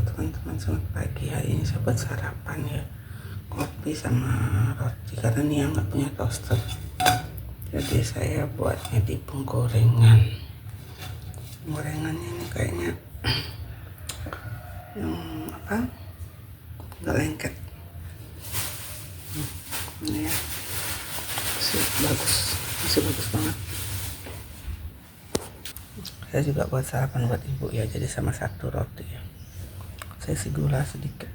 teman-teman, selamat pagi. Hari ini saya buat sarapan ya, kopi sama roti karena Nia nggak punya toaster. Jadi saya buatnya di penggorengan. Penggorengannya ini kayaknya yang apa? Nggak lengket. Ini ya, masih bagus banget. Saya juga buat sarapan buat ibu ya, jadi sama satu roti ya. Saya isi gula sedikit.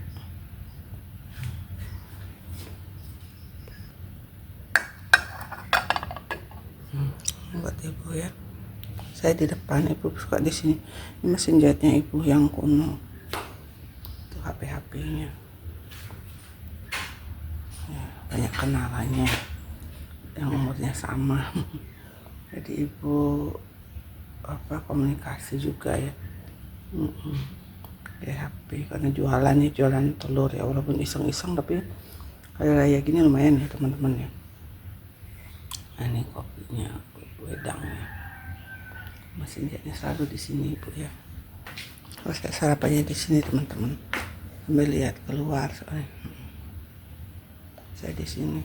Buat ibu ya. Saya di depan, ibu suka di sini. Ini mesin jahitnya ibu yang kuno. Itu HP-nya. Ya, banyak kenalannya yang umurnya sama. Jadi ibu komunikasi juga ya. HP karena jualan telur ya, walaupun iseng-iseng tapi hari raya gini lumayan ya teman-teman ya. Nah, ini kopinya, wedangnya, mesin jahitnya selalu di sini ibu ya. Kalau saya sarapannya di sini teman-teman, sambil lihat keluar soalnya. Saya di sini.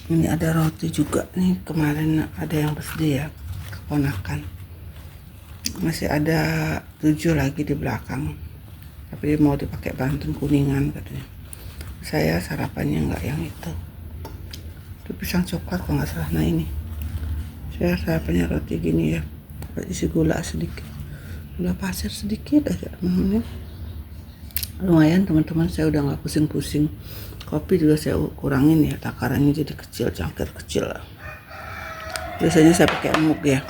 Ini ada roti juga nih, kemarin ada yang birthday ya, keponakan. Masih ada 7 lagi di belakang, tapi mau dipakai Banten Kuningan katanya. Saya sarapannya nggak yang itu pisang coklat kalau nggak salah. Nah ini saya sarapannya roti gini ya, isi gula sedikit, gula pasir sedikit aja teman-teman. Lumayan teman-teman, saya udah nggak pusing-pusing. Kopi juga saya kurangin ya, takarannya jadi kecil, cangkir kecil lah. Biasanya saya pakai mug ya.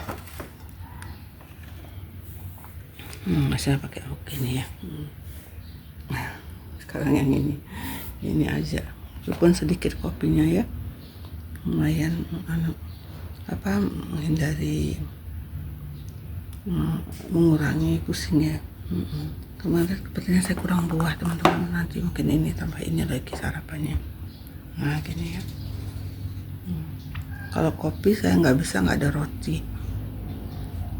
Saya pakai mug ini ya. Nah, sekarang yang ini aja, walaupun sedikit kopinya ya, lumayan menghindari mengurangi pusingnya. Kemarin sepertinya saya kurang buah teman-teman, nanti mungkin ini tambah ini lagi sarapannya. Nah gini ya. Kalau kopi saya nggak bisa nggak ada roti,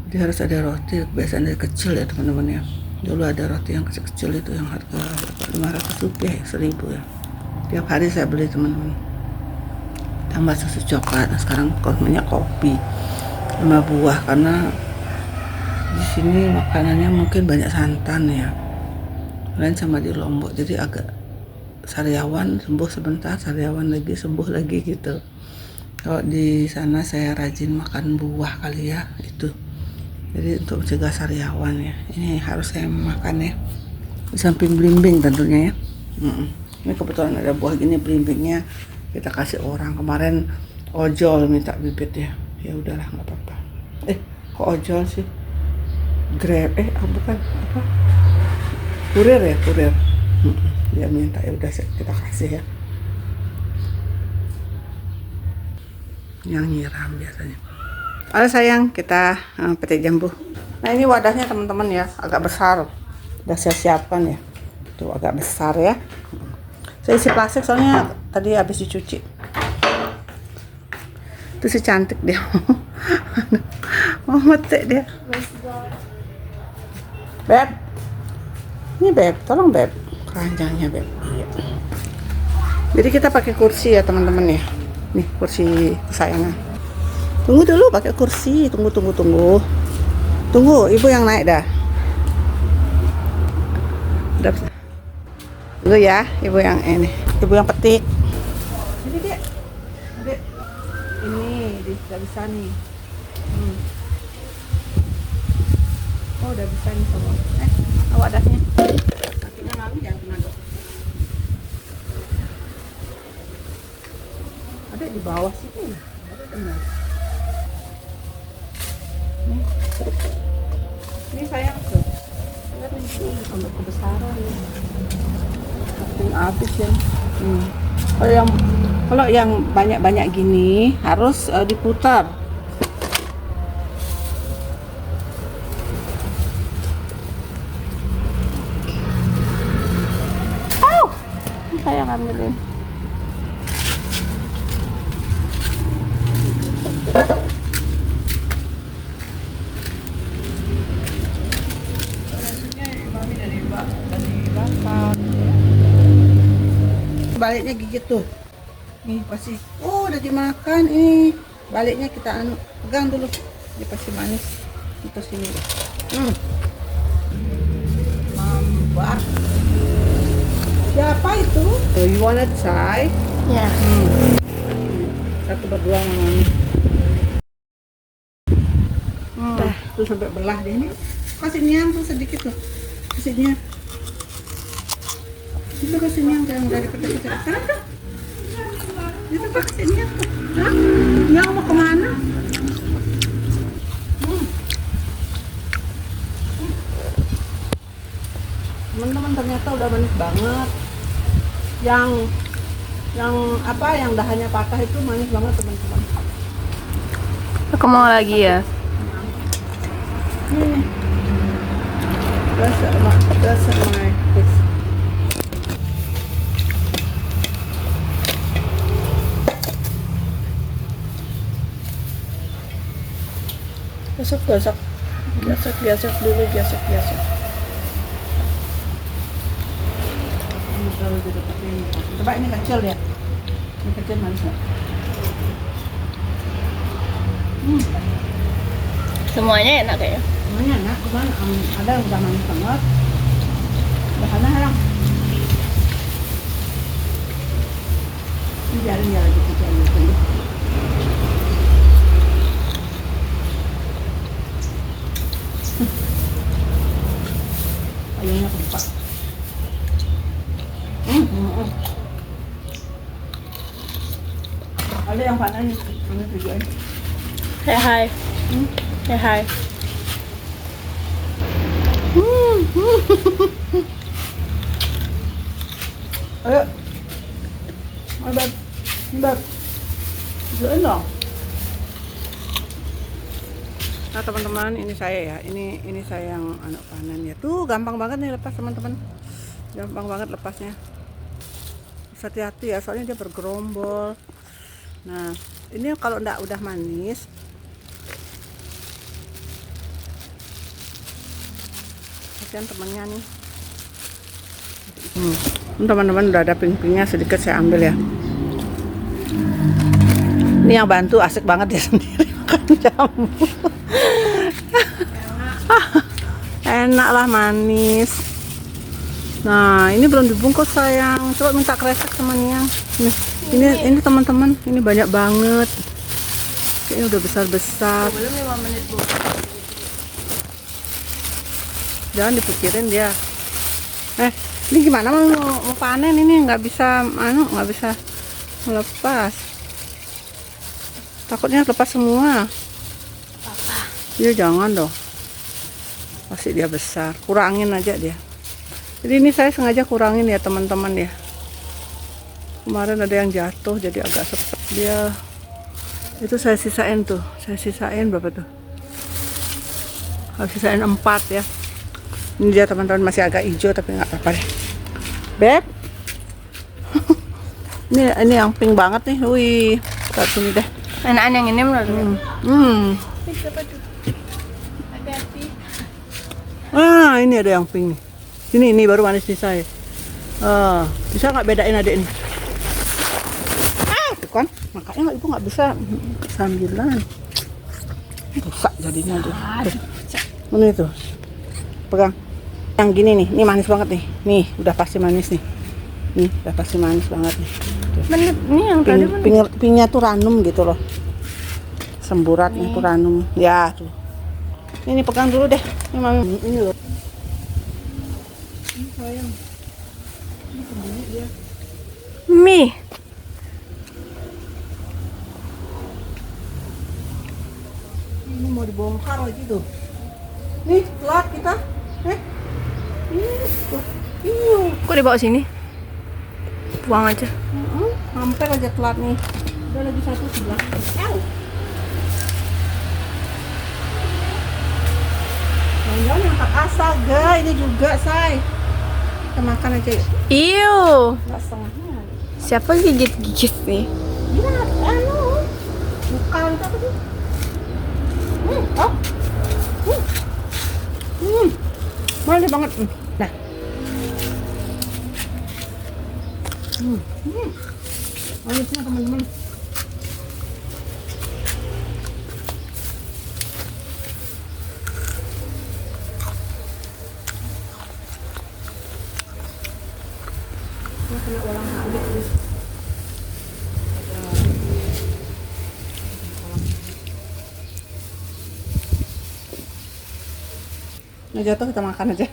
jadi harus ada roti. Kebiasaan dari kecil ya teman-teman ya. Dulu ada roti yang kecil-kecil itu yang harga Rp500 ya, 1.000 ya. Tiap hari saya beli teman-teman, tambah susu coklat. Nah, sekarang konsumnya kopi sama buah karena di sini makanannya mungkin banyak santan ya, lain sama di Lombok, jadi agak sariawan sembuh sebentar, sariawan lagi sembuh lagi gitu. Kalau di sana saya rajin makan buah kali ya itu, jadi untuk mencegah sariawan ya, ini harus saya makan ya, di samping belimbing tentunya ya. Ini kebetulan ada buah gini, belimbingnya kita kasih orang. Kemarin ojol minta bibit ya, ya udahlah nggak apa-apa. Kok ojol sih? Grab bukan apa, kurir ya, kurir. Dia minta, ya udah kita kasih ya. Yang nyiram biasanya. Halo sayang, kita petik jambu. Nah ini wadahnya teman-teman ya, agak besar. Udah saya siapkan ya, tuh agak besar ya. Saya isi plastik soalnya tadi habis dicuci. Itu si cantik dia. Mau metik dia. Beb, ini Beb, tolong Beb, keranjangnya Beb. Iya. Jadi kita pakai kursi ya teman-teman ya. Nih kursi kesayangan. Tunggu dulu pakai kursi, tunggu. Tunggu, ibu yang naik dah. Udah. Dulu ya, ibu yang ini, ibu yang petik. Jadi dek, ini udah bisa nih. Oh udah bisa nih semua. Wadahnya. Kakinya lalu jangan kena dok. Ada di bawah situ. Ada benar. Ini sayang tuh. Lihat nih, untuk kebesaran ya. Habis ya. Kalau yang banyak banyak gini harus diputar. Saya ngambilin. baliknya gigit tuh. Nih pasti. Oh udah dimakan ini. Baliknya kita pegang dulu. Dia pasti manis. Itu sini. Mantap. Siapa itu? Oh, you wanna try? Ya. Satu berdua mami. Tuh sampai belah deh ini. Kasih niang tuh sedikit tuh. Kasih niang. Itu kasih niang yang dari kecil-kecil. Sekarang tuh. Itu kasih niang tuh. Hah? Niang mau kemana? Teman-teman ternyata udah manis banget. Yang dahannya patah itu manis banget teman-teman. Aku mau lagi ya. That's my this. Gasak dulu. Coba ini kecil ya. Ini kecil manis nggak? Semuanya enak kayaknya. Semuanya enak, cuman ada yang udah manis banget. Bahannya halang. Ini biarin dia lagi kecil gitu. Ayamnya keempat. Ada yang panas ini juga. Hai. Hai. Ayo. Beb. Join dong. Nah teman-teman, ini saya ya. Ini saya yang anak panen ya. Tuh gampang banget nih lepas teman-teman. Gampang banget lepasnya. Hati-hati ya, soalnya dia bergerombol. Nah, ini kalau enggak udah manis. Kasihan temennya nih. Teman-teman udah ada ping-pingnya sedikit saya ambil ya. Ini yang bantu asik banget dia sendiri makan jamu. Enak lah, manis. Nah ini belum dibungkus sayang. Coba minta kresek sama Niang. Ini teman-teman, ini banyak banget. Kayaknya udah besar-besar. Belum 5 menit Bu. Jangan dipikirin dia. Ini gimana mau panen ini nggak bisa melepas. Takutnya lepas semua. Iya jangan dong. Pasti dia besar. Kurangin aja dia. Jadi ini saya sengaja kurangin ya teman-teman ya. Kemarin ada yang jatuh jadi agak sepet dia. Itu saya sisain tuh. Saya sisain berapa tuh? Saya sisain 4 ya. Ini dia teman-teman masih agak hijau tapi nggak apa-apa deh. Beb. ini yang pink banget nih. Wih, taruh sini deh. Enakan yang ini menurut Hati-hati. Ini ada yang pink nih. Ini baru manis nih saya. Bisa nggak bedain adik ini? Tuh kan, makanya ibu nggak bisa sambilan. Rusak jadinya tuh. Ini tuh, pegang. Yang gini nih, ini manis banget nih. Nih, udah pasti manis nih. Nih, udah pasti manis banget nih. Menit ini yang tadi Pinknya tuh ranum gitu loh. Semburatnya tuh ranum. Ya tuh. Ini pegang dulu deh. Ini mami ini loh. Ini sayang. Ini sembunyi dia. mie. Ini mau dibongkar lagi tuh. Nih, telat kita. Ini tuh. Kok dibawa sini? Buang aja. Hampir aja telat nih. Udah lagi satu sebelah. Jangan yang tak asaga ini juga, say. Kita makan aja yuk. Iyo. Nggak setengahnya. Siapa gigit-gigit nih? Iya, bukan itu apa sih? Manis banget. Nah. Manisnya teman-teman. Kena walang habis nih. Nah jatuh kita makan aja.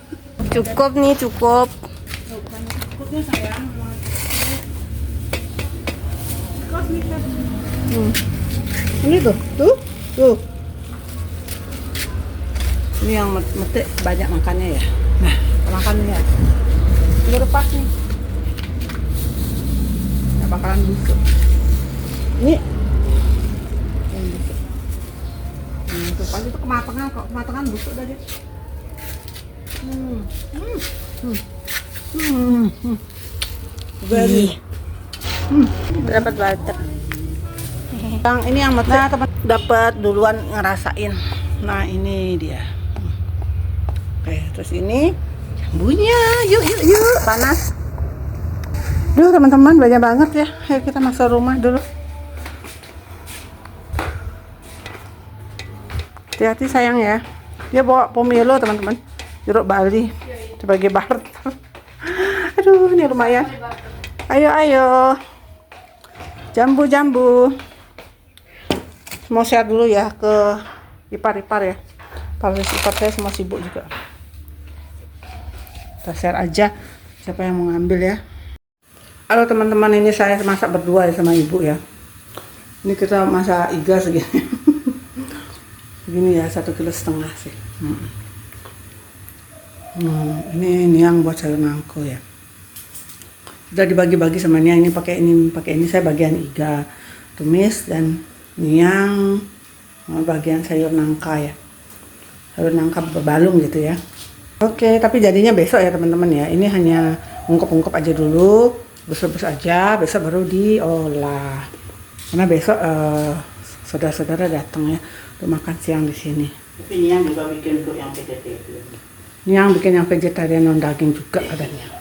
Cukup nih, cukup. Cukupnya sayang. Ini tuh. Ini yang mete banyak makannya ya. Nah, makannya ya. Udah lepas nih. Nggak bakalan busuk. Ini. Yang busuk. Tuh pasti itu kematangan busuk dah dia. Ih. Dapat butter. Yang ini yang mete dapat duluan ngerasain. Nah, ini dia. Oke, terus ini jambunya. Yuk. Panas. Duh, teman-teman banyak banget ya. Ayo kita masuk rumah dulu. Hati-hati sayang ya. Dia bawa pomelo, teman-teman. Jeruk Bali sebagai barter. Aduh, ini lumayan. Ayo. Jambu. Mau share dulu ya ke ipar-ipar ya. Kalau ipar saya semua sibuk juga. Kita share aja siapa yang mau ngambil ya. Halo teman-teman, ini saya masak berdua ya sama ibu ya. Ini kita masak iga segini. Begini ya, 1,5 kilo sih. Ini yang buat sayur nangko ya. Udah dibagi-bagi sama Niang, ini pakai ini saya bagian iga tumis dan Niang bagian sayur nangka ya. Sayur nangka berbalung gitu ya. Oke, tapi jadinya besok ya teman-teman ya. Ini hanya ungkep-ungkep aja dulu, rebus aja, besok baru diolah. Karena besok saudara-saudara datang ya untuk makan siang di sini. Tapi Niang juga bikin untuk yang vegetarian. Niang bikin yang vegetarian non daging juga adanya.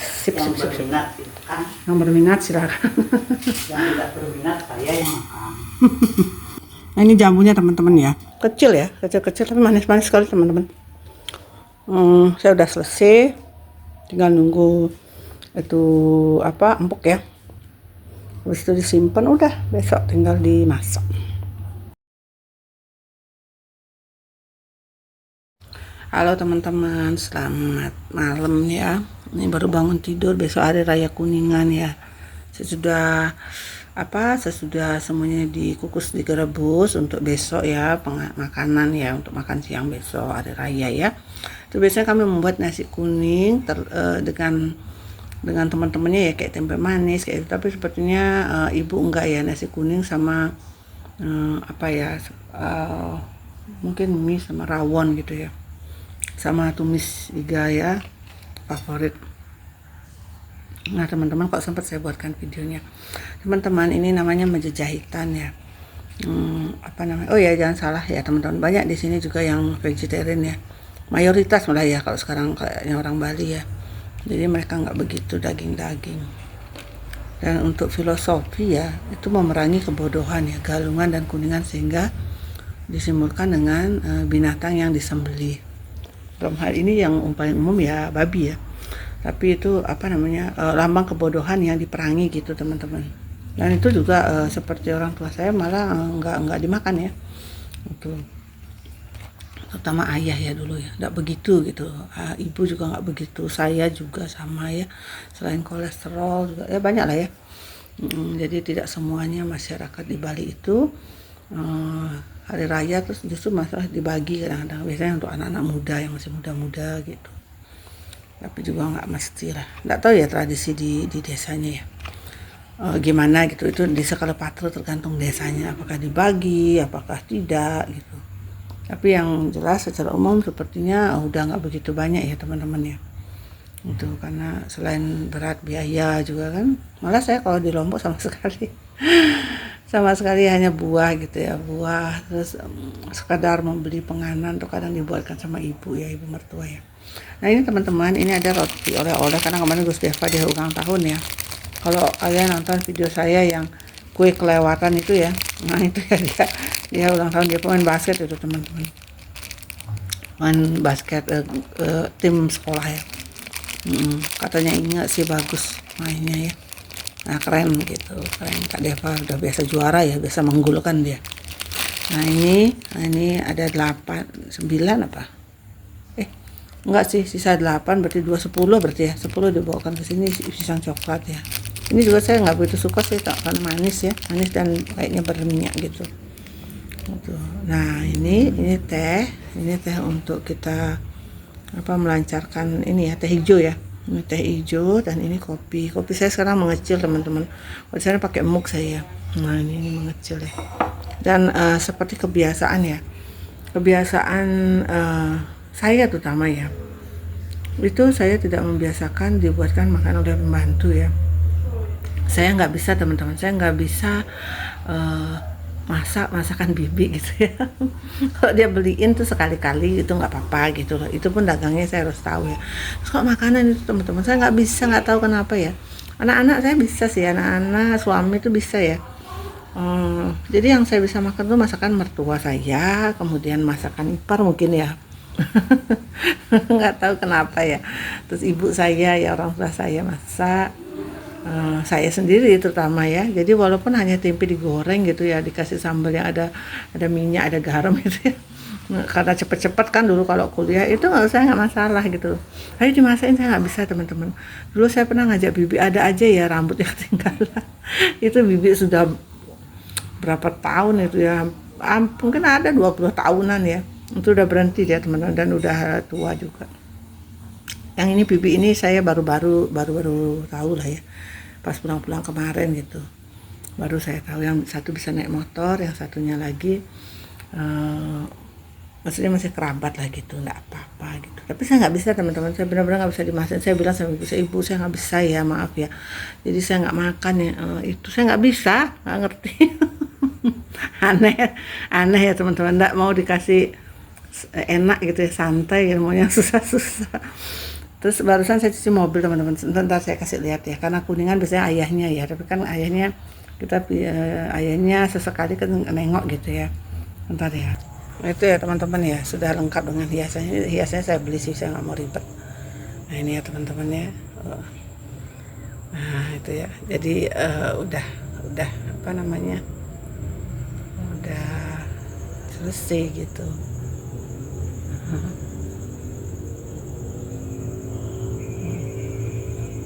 Sip. Berminat kan? Yang berminat silakan. Yang tidak berminat saya yang makan. Nah ini jambunya teman-teman ya. Kecil tapi manis-manis sekali teman-teman. Saya udah selesai. Tinggal nunggu itu empuk ya. Habis itu disimpan udah besok tinggal dimasak. Halo teman-teman, selamat malam ya. Ini baru bangun tidur, besok hari raya Kuningan ya. Sesudah semuanya dikukus, digerebus untuk besok ya, makanan ya, untuk makan siang besok hari raya ya. Itu biasanya kami membuat nasi kuning dengan teman-temannya ya, kayak tempe manis kayak itu. Tapi sepertinya ibu enggak ya, nasi kuning sama mungkin mie sama rawon gitu ya, sama tumis iga ya, favorit. Nah teman-teman, kok sempat saya buatkan videonya teman-teman. Ini namanya meja jahitan ya. Oh ya, jangan salah ya teman-teman, banyak di sini juga yang vegetarian ya, mayoritas malah ya kalau sekarang kayaknya orang Bali ya. Jadi mereka nggak begitu daging-daging. Dan untuk filosofi ya, itu memerangi kebodohan ya, Galungan dan Kuningan, sehingga disimbolkan dengan binatang yang disembelih. Dalam hal ini yang paling umum ya babi ya. Tapi itu lambang kebodohan yang diperangi gitu teman-teman. Dan itu juga seperti orang tua saya malah nggak dimakan ya. Itu terutama ayah ya dulu ya, nggak begitu gitu. Ibu juga nggak begitu, saya juga sama ya. Selain kolesterol juga ya banyak lah ya. Jadi tidak semuanya masyarakat di Bali itu hari raya terus justru masalah dibagi kadang-kadang, biasanya untuk anak-anak muda yang masih muda-muda gitu. Tapi juga nggak mesti lah, nggak tahu ya tradisi di desanya ya gimana gitu. Itu di Sekala Patru tergantung desanya, apakah dibagi apakah tidak gitu. Tapi yang jelas secara umum sepertinya udah nggak begitu banyak ya teman-teman ya. Itu karena selain berat biaya juga kan, malah saya kalau di Lombok sama sekali hanya buah gitu ya, buah, terus sekadar membeli penganan tuh kadang dibuatkan sama ibu mertua ya. Nah ini teman-teman, ini ada roti oleh-oleh karena kemarin Gus Deva dia ulang tahun ya. Kalau kalian nonton video saya yang kue kelewatan itu ya, nah itu ya dia ulang tahun, dia pemain basket itu teman-teman, main basket tim sekolah ya. Katanya ingat sih bagus mainnya ya. Nah keren gitu, keren. Kak Deva udah biasa juara ya, biasa menggulkan dia. Nah ini ada 8, 9 apa? Enggak sih, sisa 8 berarti 2, 10 berarti ya. 10 dibawakan ke sini pisang coklat ya. Ini juga saya nggak begitu suka sih, karena manis ya, manis dan kayaknya berminyak gitu. Nah ini teh untuk kita melancarkan ini ya, teh hijau ya. Ini teh hijau dan ini kopi saya sekarang mengecil teman-teman. Di sana pakai mug saya. Nah ini mengecil ya. Dan seperti kebiasaan saya terutama ya, itu saya tidak membiasakan dibuatkan makan oleh pembantu ya. Saya nggak bisa teman-teman, saya nggak bisa masakan bibi gitu ya. Kalau dia beliin tuh sekali-kali itu nggak apa-apa gitu loh, itu pun dagangnya saya harus tahu ya. Terus kalau makanan itu teman-teman saya nggak bisa, nggak tahu kenapa ya. Anak-anak saya bisa sih, anak-anak suami itu bisa ya. Jadi yang saya bisa makan tuh masakan mertua saya, kemudian masakan ipar mungkin ya. Nggak tahu kenapa ya. Terus ibu saya ya, orang tua saya masak. Saya sendiri terutama ya, jadi walaupun hanya tempe digoreng gitu ya, dikasih sambal yang ada minyak, ada garam gitu ya, karena cepet-cepet kan dulu kalau kuliah itu saya nggak masalah gitu. Tapi dimasakin saya nggak bisa teman-teman. Dulu saya pernah ngajak bibi, ada aja ya rambutnya ketinggalan. Itu bibi sudah berapa tahun itu ya, mungkin ada 20 tahunan ya, itu udah berhenti dia teman-teman, dan udah tua juga. Yang ini bibi ini saya baru tahu lah ya, pas pulang-pulang kemarin gitu, baru saya tahu. Yang satu bisa naik motor, yang satunya lagi maksudnya masih kerabat lah gitu, nggak apa-apa gitu. Tapi saya nggak bisa teman-teman, saya benar-benar nggak bisa dimasakin. Saya bilang sama ibu saya nggak bisa ya, maaf ya, jadi saya nggak makan ya, itu saya nggak bisa, nggak ngerti. aneh ya teman-teman, nggak mau dikasih enak gitu ya, santai ya, mau yang susah-susah. Terus barusan saya cuci mobil teman-teman, sebentar saya kasih lihat ya, karena Kuningan biasanya ayahnya ya, tapi kan ayahnya ayahnya sesekali kan nengok gitu ya. Bentar ya. Nah, itu ya teman-teman ya, sudah lengkap dengan hiasannya saya beli sih, saya nggak mau ribet. Nah ini ya teman-teman ya. Nah itu ya, jadi udah apa namanya, udah selesai gitu.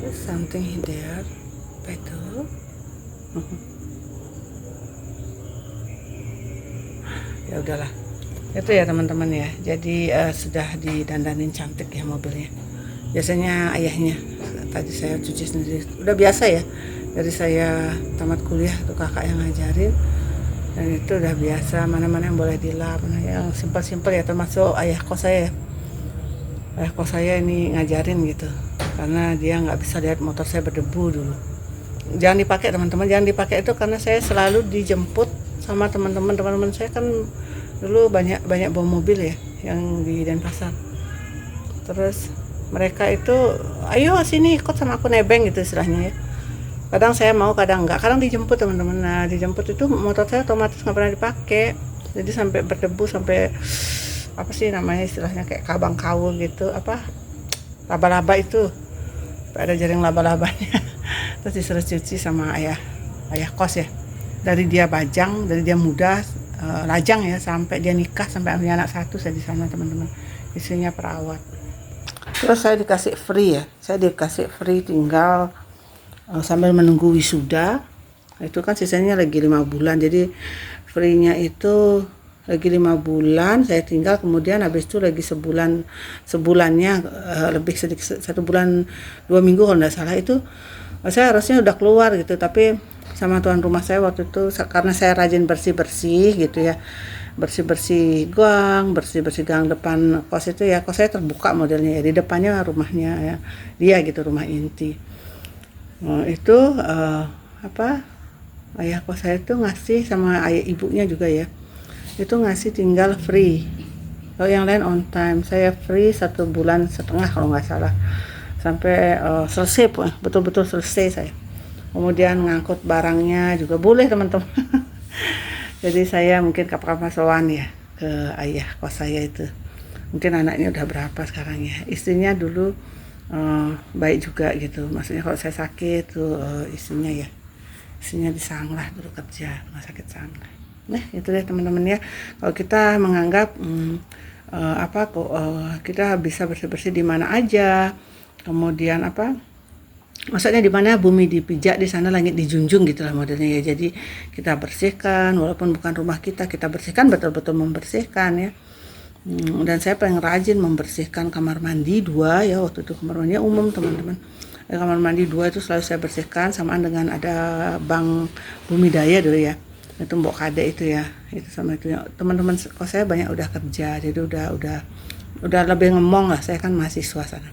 There's something there, betul. Ya udahlah, itu ya teman-teman ya. Jadi sudah didandanin cantik ya mobilnya. Biasanya ayahnya, tadi saya cuci sendiri, udah biasa ya. Dari saya tamat kuliah tuh kakak yang ngajarin, dan itu udah biasa, mana-mana yang boleh dilap, yang simpel-simpel ya, termasuk ayah kos saya. Ayah kos saya ini ngajarin gitu, karena dia nggak bisa lihat motor saya berdebu dulu. Jangan dipakai teman-teman, jangan dipakai itu, karena saya selalu dijemput sama teman-teman saya kan dulu banyak bawa mobil ya yang di Denpasar. Terus mereka itu, ayo sini ikut sama aku nebeng gitu istilahnya ya. Kadang saya mau, kadang enggak, kadang dijemput teman-teman. Nah dijemput itu motor saya otomatis nggak pernah dipakai, jadi sampai berdebu, sampai apa sih namanya istilahnya, kayak kabang kawul gitu, apa laba-laba itu, ada jaring laba-labanya. Terus disuruh cuci sama ayah kos ya, dari dia bajang, dari dia muda lajang ya, sampai dia nikah, sampai punya anak 1, saya di sana teman-teman, istrinya perawat. Terus saya dikasih free tinggal sambil menunggu wisuda. Itu kan sisanya lagi 5 bulan, jadi free-nya itu lagi 5 bulan saya tinggal, kemudian habis itu lagi sebulannya lebih sedikit, 1 bulan 2 minggu kalau nggak salah, itu saya harusnya udah keluar gitu. Tapi sama tuan rumah saya waktu itu, karena saya rajin bersih gitu ya, bersih gang depan kos itu ya, kos saya terbuka modelnya ya, di depannya rumahnya ya dia gitu, rumah inti. Itu ayah kos saya itu ngasih, sama ayah ibunya juga ya, itu ngasih tinggal free. Kalau yang lain on time, saya free 1,5 bulan kalau nggak salah, sampai selesai, betul-betul selesai saya. kemudian ngangkut barangnya juga boleh teman-teman. Jadi saya mungkin kapan-kapan sowan ya ke ayah kos saya itu. Mungkin anaknya udah berapa sekarang ya. Istrinya dulu baik juga gitu. Maksudnya kalau saya sakit tuh istrinya di Sanglah dulu kerja, rumah sakit Sanglah. Nah itu deh teman-teman ya. Kalau kita menganggap kita bisa bersih-bersih di mana aja. Kemudian maksudnya di mana bumi dipijak, di sana langit dijunjung gitu lah modelnya ya. Jadi kita bersihkan, walaupun bukan rumah kita bersihkan, betul-betul membersihkan ya. Dan saya paling rajin membersihkan kamar mandi 2 ya, waktu itu kamar mandinya umum teman-teman. Kamar mandi 2 itu selalu saya bersihkan, samaan dengan ada bank Bumi Daya dulu ya. Itu Mbok Kade itu ya. Itu sama itu ya. Teman-teman kok saya banyak udah kerja, jadi udah lebih ngemong lah, saya kan mahasiswa sana.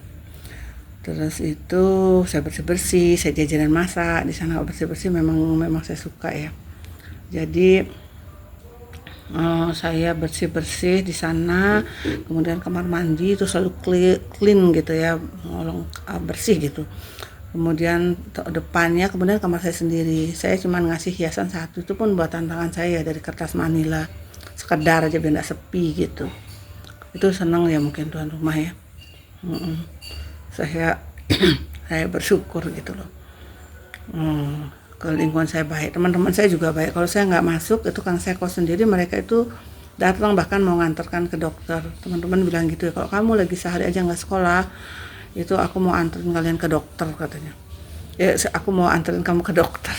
Terus itu saya bersih-bersih, saya jajanan masak di sana. Bersih-bersih memang saya suka ya. Jadi saya bersih-bersih di sana, kemudian kamar mandi itu selalu clean gitu ya, bersih gitu. Kemudian depannya, kemudian kamar saya sendiri, saya cuma ngasih hiasan 1, itu pun buatan tangan saya dari kertas manila, sekedar aja biar nggak sepi gitu. Itu senang ya mungkin tuan rumah ya. Saya bersyukur gitu loh. Ke lingkungan saya baik, teman-teman saya juga baik. Kalau saya nggak masuk itu kan saya kos sendiri, mereka itu datang bahkan mau nganterkan ke dokter. Teman-teman bilang gitu ya, kalau kamu lagi sehari aja nggak sekolah, itu aku mau anterin kalian ke dokter katanya. Ya aku mau anterin kamu ke dokter.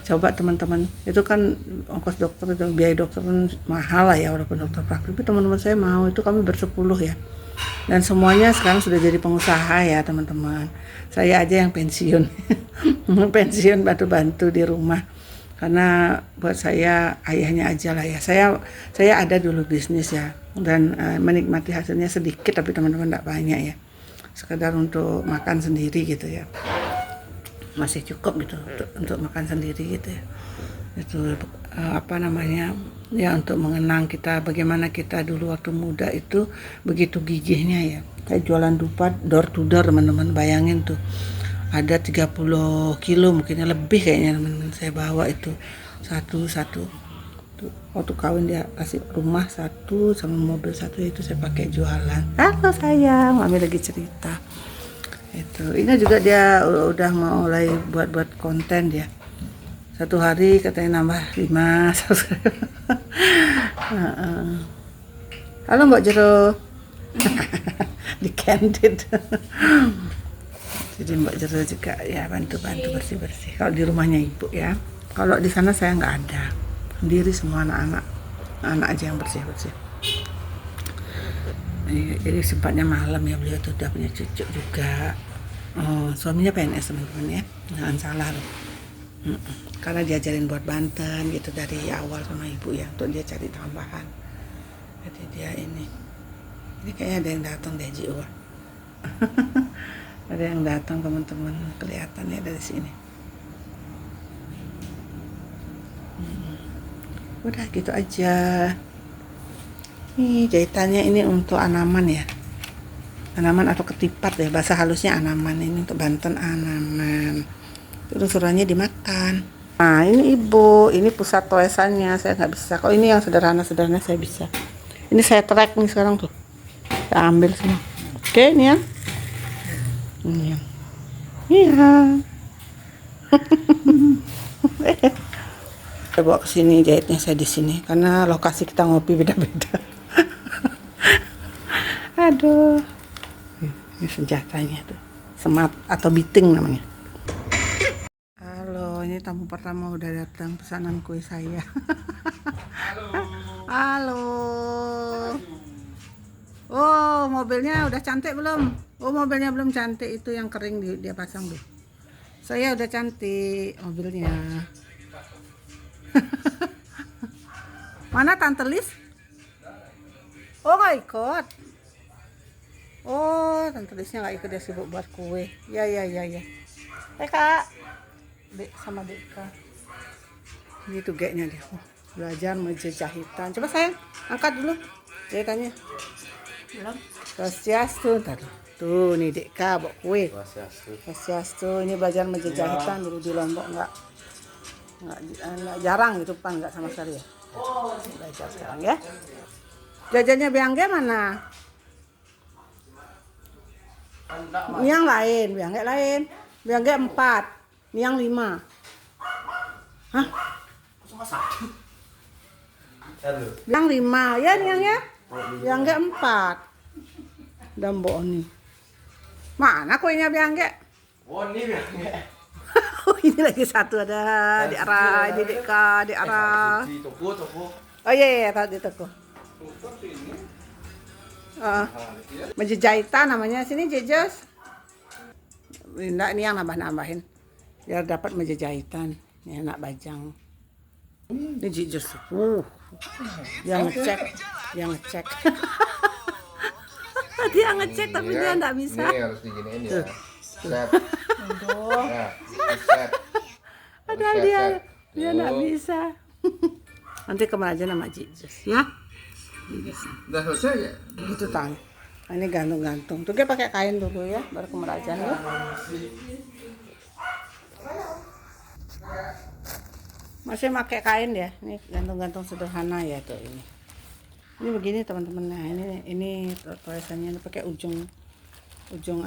Coba teman-teman, itu kan ongkos dokter, itu biaya dokter kan mahal lah ya, walaupun dokter praktik. Tapi teman-teman saya mau, itu kami bersepuluh ya. Dan semuanya sekarang sudah jadi pengusaha ya teman-teman. Saya aja yang pensiun. Pensiun bantu-bantu di rumah. Karena buat saya ayahnya aja lah ya. Saya ada dulu bisnis ya. Dan menikmati hasilnya sedikit, tapi teman-teman enggak banyak ya. Sekedar untuk makan sendiri gitu ya. Masih cukup gitu untuk makan sendiri gitu ya. Itu ya, untuk mengenang kita bagaimana kita dulu waktu muda itu begitu gigihnya ya. Saya jualan dupa door to door teman-teman, bayangin tuh ada 30 kilo mungkinnya lebih kayaknya teman-teman saya bawa itu satu tuh, waktu kawin dia kasih rumah 1 sama mobil 1, itu saya pakai jualan. Halo sayang, mami lagi cerita itu. Ini juga dia udah mulai buat konten dia. 1 hari katanya nambah 5. Halo Mbak Jero. Di candid. Jadi Mbak Jero juga ya bantu-bantu bersih-bersih. Kalau di rumahnya ibu ya. Kalau di sana saya nggak ada. Sendiri semua anak aja yang bersih-bersih. Jadi sempatnya malam ya, beliau tuh udah punya cucu juga. Suaminya PNS teman-teman ya. Jangan salah loh. Karena diajarin buat Banten gitu dari awal sama ibu ya, untuk dia cari tambahan. Jadi dia ini kayaknya ada yang datang deh Jiwa. Ada yang datang teman-teman, kelihatannya dari sini. Udah gitu aja. Nih jahitannya ini untuk anaman ya, anaman atau ketipat ya, bahasa halusnya anaman. Ini untuk Banten anaman. Terus suruhnya dimakan. Nah ini ibu, ini pusat toesannya saya nggak bisa. Kalau ini yang sederhana saya bisa. Ini saya track nih sekarang tuh, saya ambil semua. Oke ini ya, ini ya, iya. Saya bawa ke sini, jahitnya saya di sini karena lokasi kita ngopi beda-beda. Aduh, ini senjatanya tuh, semat atau biting namanya. Ini tamu pertama udah datang, pesanan kue saya. Halo. Oh, mobilnya udah cantik belum? Oh, mobilnya belum cantik, itu yang kering dia pasang tuh. Saya udah cantik mobilnya. Mana Tante Lis? Oh, nggak ikut. Oh, Tante Lisnya nggak ikut, dia sibuk buat kue. Ya. Kak. Dek sama Deka. Ini tuh geknya dia. Belajar menjahit jahitan. Coba sayang, angkat dulu jahitannya. Belum. Swastiastu, ntar tuh nih Deka bawa kue. Swastiastu. Swastiastu, ini belajar menjajahitan dulu di Lombok nggak jarang gitu pan nggak sama sekali ya. Belajar sekarang ya. Jajannya Biangge mana? Ini yang lain, Biangge lain. Biangge 4, ini yang 5. Hah? Yang 5, ya ini yang ya? Biangge 4. Dan Mbok nih. Mana kuenya Biangge? Oh, ini Biangge. Oh, ini lagi satu ada di arah di Deka, di arah. Di toko. Oh iya, tahu di toko. Menjajahitan namanya sini Jejes. Enggak, ini yang nambah-nambahin biar dapat menjajahitan. Ini anak bajang. Ini Jejes. Dia ngecek. Dia ngecek tapi dia enggak bisa. Ini harus diginiin ya. Set. Nah, set. Padahal dia enggak bisa. Nanti kemana aja nama Jejes ya. Udah selesai ya? Gitu tang. Ini gantung-gantung. Tuh dia pakai kain dulu ya, baru kemerajaan ya. Masih pakai kain ya. Ini gantung-gantung sederhana ya tuh ini. Ini begini teman-teman. Nah, ini tulisannya ini pakai ujung ujung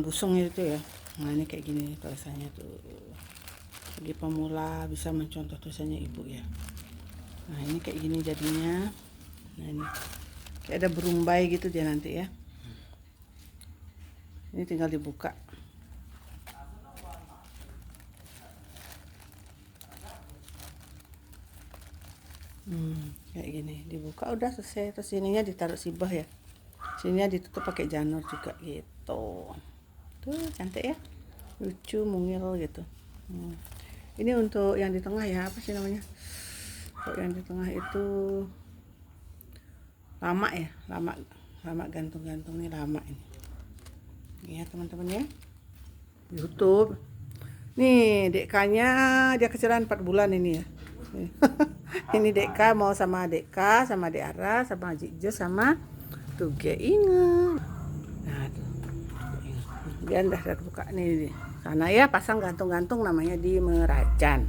busung itu ya. Nah, ini kayak gini tulisannya tuh. Bagi pemula bisa mencontoh tulisannya ibu ya. Nah, ini kayak gini jadinya. Nah, ini kayak ada berumbai gitu dia nanti ya. Ini tinggal dibuka. Kayak gini dibuka udah selesai. Terus ininya ditaruh sibah ya. Sininya ditutup pakai janur juga gitu. Tuh cantik ya, lucu mungil gitu. Ini untuk yang di tengah ya, apa sih namanya? Kalau yang di tengah itu lama ya, lama gantung-gantung nih lama ini. Ya teman-teman ya, YouTube. Nih Dekanya dia kecilan 4 bulan ini ya. Ini Deka mau sama Deka, sama Deara, sama Jijjo, sama Tuge Inge. Nah tuh, dia udah buka nih sana ya, pasang gantung-gantung namanya di Merajan.